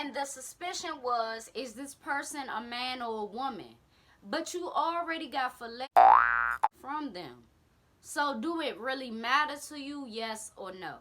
And the suspicion was, is this person a man or a woman? But you already got fillet from them. So do it really matter to you, yes or no?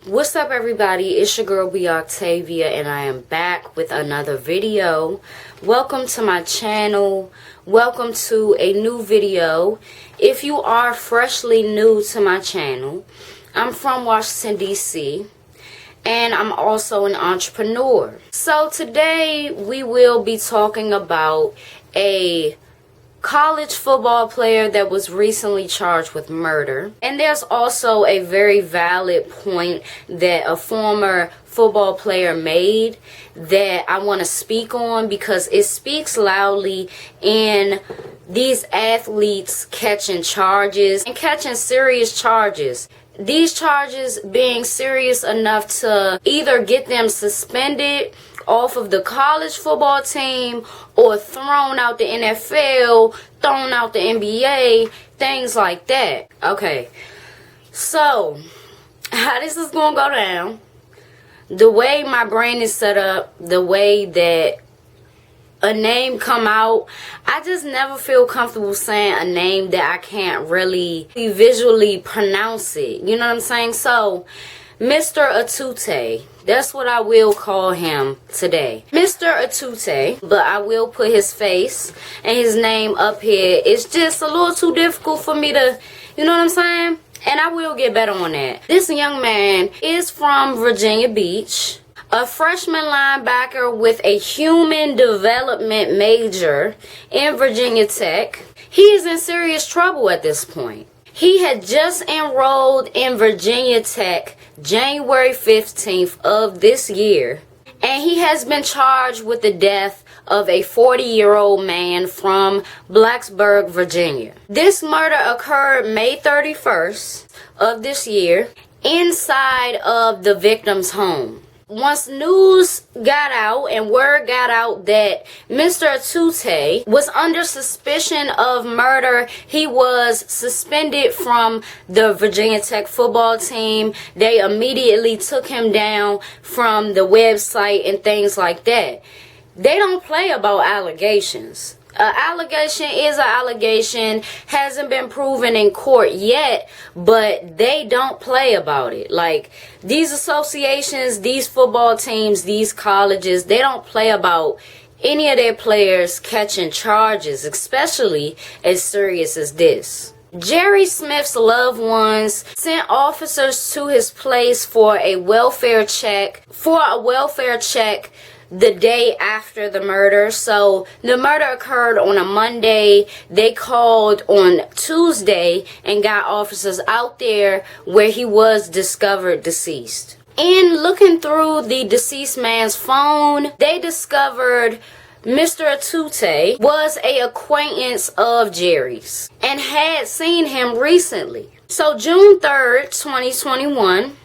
What's up, everybody? It's your girl B Octavia, and I am back with another video. Welcome to my channel. Welcome to a new video. If you are freshly new to my channel, I'm from Washington, D.C., and I'm also an entrepreneur. So today we will be talking about a college football player that was recently charged with murder. And there's also a very valid point that a former football player made that I want to speak on, because it speaks loudly in these athletes catching charges and catching serious charges. These charges being serious enough to either get them suspended off of the college football team or thrown out the NFL, thrown out the NBA, things like that. Okay, so how this is gonna go down, the way my brain is set up, the way that a name come out, I just never feel comfortable saying a name that I can't really visually pronounce it. You know what I'm saying? So, Mr. Etute, that's what I will call him today. Mr. Etute, but I will put his face and his name up here. It's just a little too difficult for me to, you know what I'm saying? And I will get better on that. This young man is from Virginia Beach, a freshman linebacker with a human development major in Virginia Tech. He is in serious trouble at this point. He had just enrolled in Virginia Tech January 15th of this year, and he has been charged with the death of a 40-year-old man from Blacksburg, Virginia. This murder occurred May 31st of this year inside of the victim's home. Once news got out and word got out that Mr. Etute was under suspicion of murder, he was suspended from the Virginia Tech football team. They immediately took him down from the website and things like that. They don't play about allegations. An allegation is an allegation, hasn't been proven in court yet, but they don't play about it. Like, these associations, these football teams, these colleges, they don't play about any of their players catching charges, especially as serious as this. Jerry Smith's loved ones sent officers to his place for a welfare check, the day after the murder. So the murder occurred on a Monday. They called on Tuesday and got officers out there where he was discovered deceased. In looking through the deceased man's phone, they discovered Mr. Etute was an acquaintance of Jerry's and had seen him recently. So June 3rd, 2021,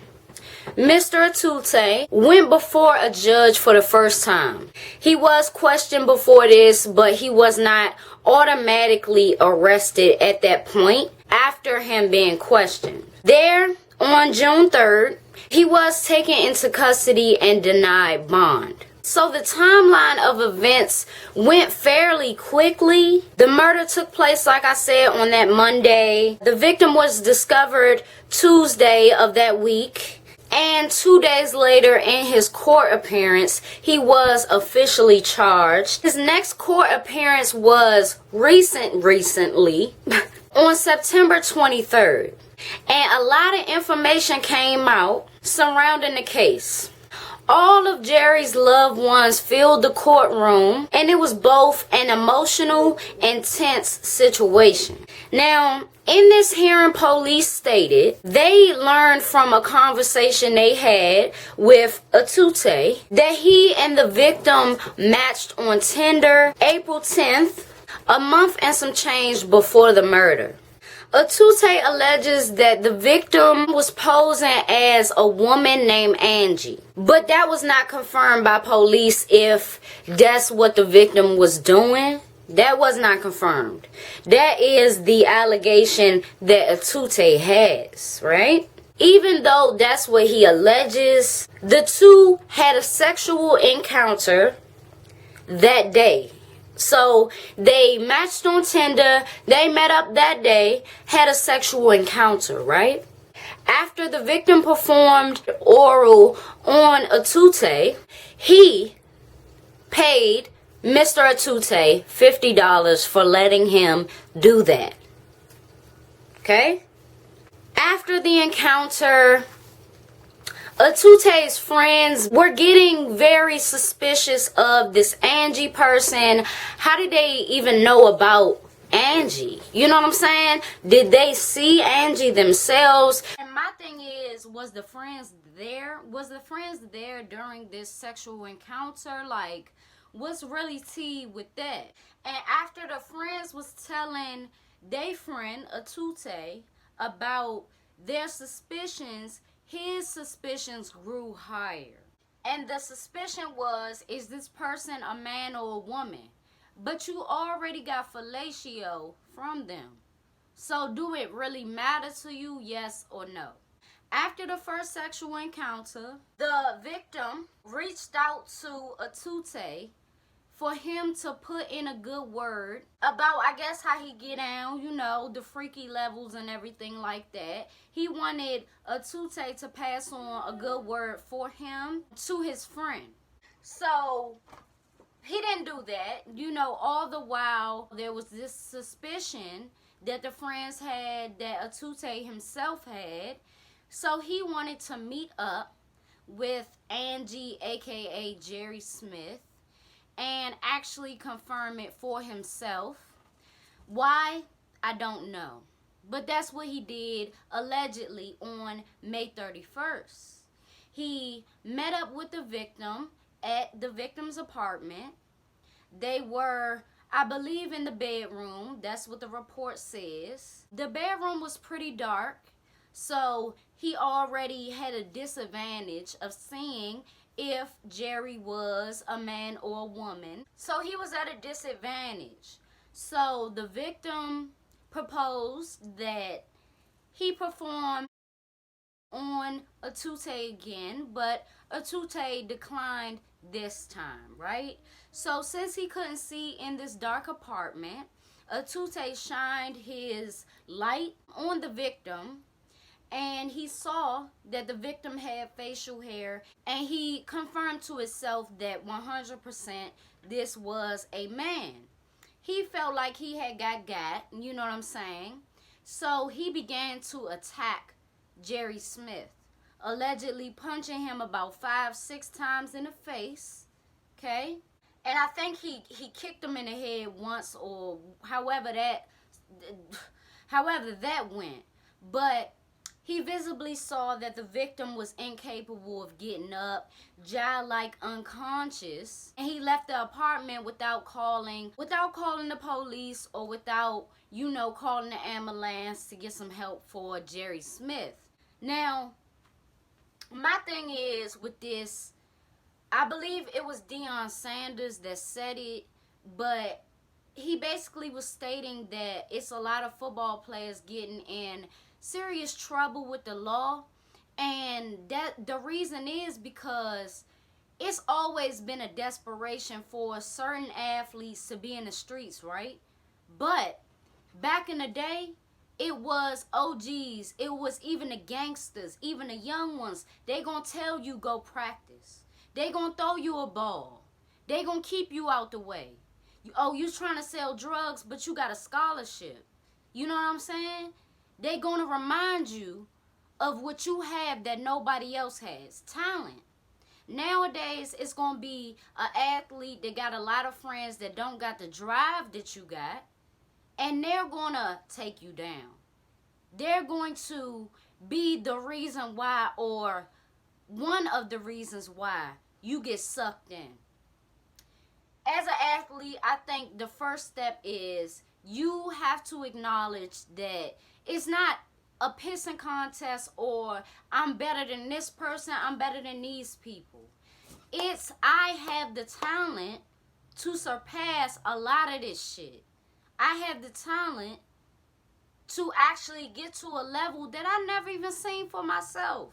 Mr. Etute went before a judge for the first time. He was questioned before this, but he was not automatically arrested at that point after him being questioned. There, on June 3rd, he was taken into custody and denied bond. So the timeline of events went fairly quickly. The murder took place, like I said, on that Monday. The victim was discovered Tuesday of that week. And 2 days later, in his court appearance, he was officially charged. His next court appearance was recently on September 23rd. And a lot of information came out surrounding the case. All of Jerry's loved ones filled the courtroom, and it was both an emotional and tense situation. Now, in this hearing, police stated they learned from a conversation they had with Etute that he and the victim matched on Tinder April 10th, a month and some change before the murder. Etute alleges that the victim was posing as a woman named Angie, but that was not confirmed by police if that's what the victim was doing. That was not confirmed. That is the allegation that Etute has, right? Even though that's what he alleges, the two had a sexual encounter that day. So they matched on Tinder, they met up that day, had a sexual encounter, right? After the victim performed oral on Etute, he paid Mr. Etute $50 for letting him do that. Okay? After the encounter, Etute's friends were getting very suspicious of this Angie person. How did they even know about Angie? You know what I'm saying? Did they see Angie themselves? And my thing is, was the friends there? Was the friends there during this sexual encounter? Like, what's really tea with that? And after the friends was telling their friend Etute about their suspicions, his suspicions grew higher. And the suspicion was, is this person a man or a woman? But you already got fellatio from them. So do it really matter to you, yes or no? After the first sexual encounter, the victim reached out to Etute for him to put in a good word about, I guess, how he get down, you know, the freaky levels and everything like that. He wanted Etute to pass on a good word for him to his friend. So he didn't do that. You know, all the while there was this suspicion that the friends had, that Etute himself had. So he wanted to meet up with Angie, aka Jerry Smith, and actually confirm it for himself. Why? I don't know. But that's what he did allegedly on May 31st. He met up with the victim at the victim's apartment. They were, I believe, in the bedroom. That's what the report says. The bedroom was pretty dark, so he already had a disadvantage of seeing if Jerry was a man or a woman. So he was at a disadvantage. So the victim proposed that he perform on Etute again, but Etute declined this time, right? So since he couldn't see in this dark apartment, Etute shined his light on the victim, and he saw that the victim had facial hair, and he confirmed to himself that 100% this was a man. He felt like he had got, you know what I'm saying? So he began to attack Jerry Smith, allegedly punching him about 5-6 times in the face, okay? And I think he kicked him in the head once, or however that went. But he visibly saw that the victim was incapable of getting up, jaw-like unconscious, and he left the apartment without calling the police, or without, you know, calling the ambulance to get some help for Jerry Smith. Now, my thing is with this, I believe it was Deion Sanders that said it, but he basically was stating that it's a lot of football players getting in serious trouble with the law, and that the reason is because it's always been a desperation for certain athletes to be in the streets, right? But back in the day, it was OGs, it was even the gangsters, even the young ones. They gonna tell you go practice. They gonna throw you a ball. They gonna keep you out the way. You trying to sell drugs, but you got a scholarship. You know what I'm saying? They gonna remind you of what you have that nobody else has. Talent. Nowadays, it's gonna be an athlete that got a lot of friends that don't got the drive that you got, and they're gonna take you down. They're going to be the reason why, or one of the reasons why, you get sucked in. As an athlete, I think the first step is you have to acknowledge that it's not a pissing contest, or I'm better than this person, I'm better than these people. It's I have the talent to surpass a lot of this shit. I have the talent to actually get to a level that I never even seen for myself.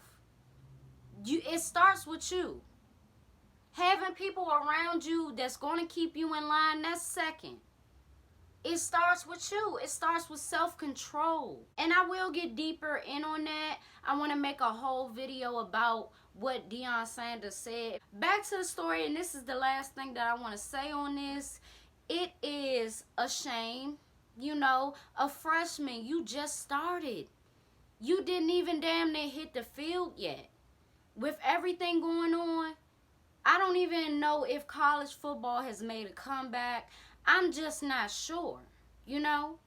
It starts with you. Having people around you that's going to keep you in line, that's second. It starts with you. It starts with self-control. And I will get deeper in on that. I want to make a whole video about what Deion Sanders said. Back to the story, and this is the last thing that I want to say on this. It is a shame. You know, a freshman, you just started. You didn't even damn near hit the field yet. With everything going on, I don't even know if college football has made a comeback. I'm just not sure, you know.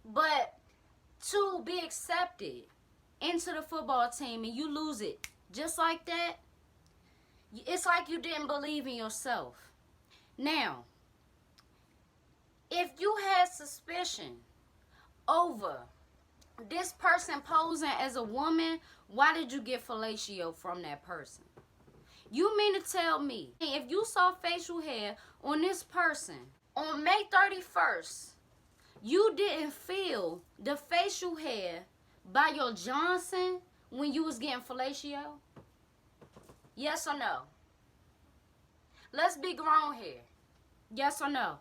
But to be accepted into the football team and you lose it just like that, it's like you didn't believe in yourself. Now, if you had suspicion over this person posing as a woman, why did you get fellatio from that person? You mean to tell me, if you saw facial hair on this person on May 31st, you didn't feel the facial hair by your Johnson when you was getting fellatio? Yes or no? Let's be grown here. Yes or no?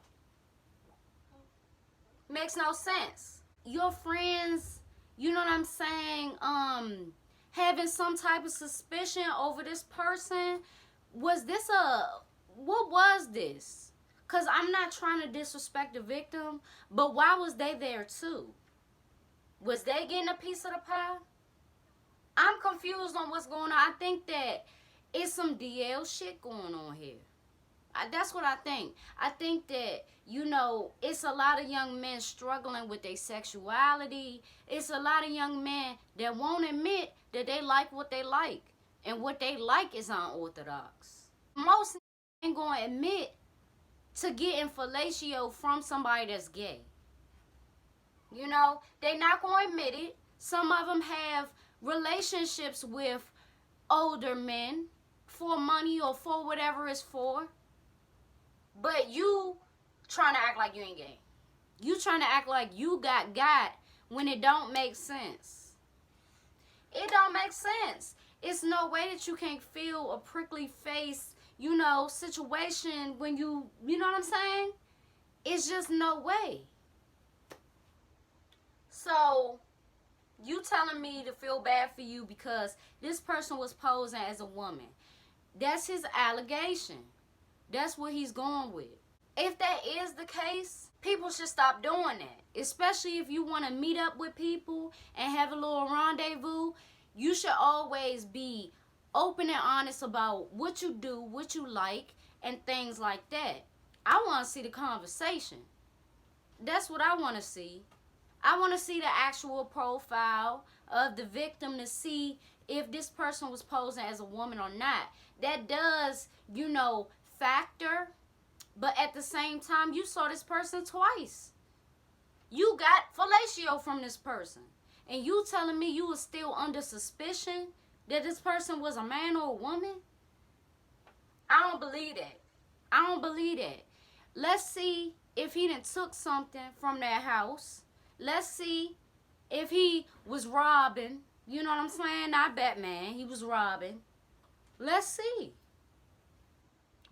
Makes no sense. Your friends, you know what I'm saying, having some type of suspicion over this person. What was this? Because I'm not trying to disrespect the victim, but why was they there too? Was they getting a piece of the pie? I'm confused on what's going on. I think that it's some DL shit going on here. That's what I think. I think that, you know, it's a lot of young men struggling with their sexuality. It's a lot of young men that won't admit that they like what they like. And what they like is unorthodox. Most ain't going to admit to getting fellatio from somebody that's gay. You know, they not going to admit it. Some of them have relationships with older men for money or for whatever it's for. But you trying to act like you ain't gay. You trying to act like you got when it don't make sense. It don't make sense. It's no way that you can't feel a prickly face, you know, situation when you know what I'm saying? It's just no way. So, you telling me to feel bad for you because this person was posing as a woman. That's his allegation. That's what he's going with. If that is the case, people should stop doing that. Especially if you want to meet up with people and have a little rendezvous. You should always be open and honest about what you do, what you like, and things like that. I want to see the conversation. That's what I want to see. I want to see the actual profile of the victim to see if this person was posing as a woman or not. That does, you know, factor, but at the same time, you saw this person twice. You got fellatio from this person, and you telling me you was still under suspicion that this person was a man or a woman? I don't believe that. I don't believe that. Let's see if he done took something from that house. Let's see if he was robbing. You know what I'm saying? Not Batman. He was robbing. Let's see.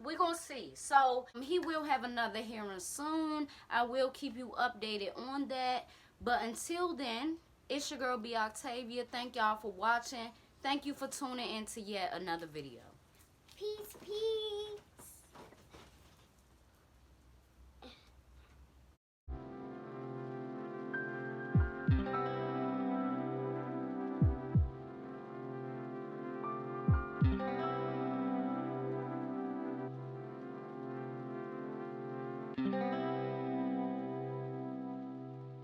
We're going to see. So, he will have another hearing soon. I will keep you updated on that. But until then, it's your girl, B. Octavia. Thank y'all for watching. Thank you for tuning in to yet another video. Peace, peace.